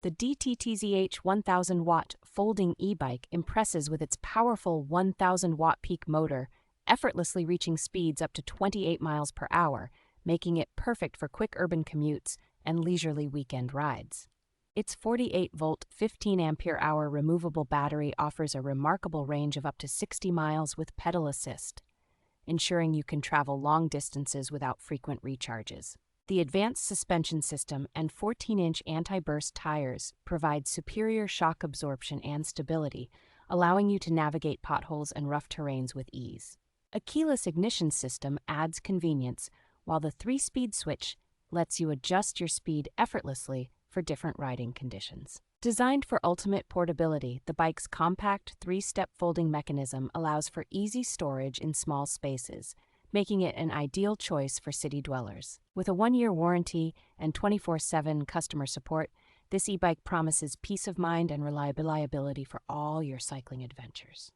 The DTTZH 1000-watt folding e-bike impresses with its powerful 1000-watt peak motor, effortlessly reaching speeds up to 28 miles per hour, making it perfect for quick urban commutes and leisurely weekend rides. Its 48-volt, 15-ampere-hour removable battery offers a remarkable range of up to 60 miles with pedal assist, ensuring you can travel long distances without frequent recharges. The advanced suspension system and 14-inch anti-burst tires provide superior shock absorption and stability, allowing you to navigate potholes and rough terrains with ease. A keyless ignition system adds convenience, while the 3-speed switch lets you adjust your speed effortlessly for different riding conditions. Designed for ultimate portability, the bike's compact 3-step folding mechanism allows for easy storage in small spaces, making it an ideal choice for city dwellers. With a 1-year warranty and 24/7 customer support, this e-bike promises peace of mind and reliability for all your cycling adventures.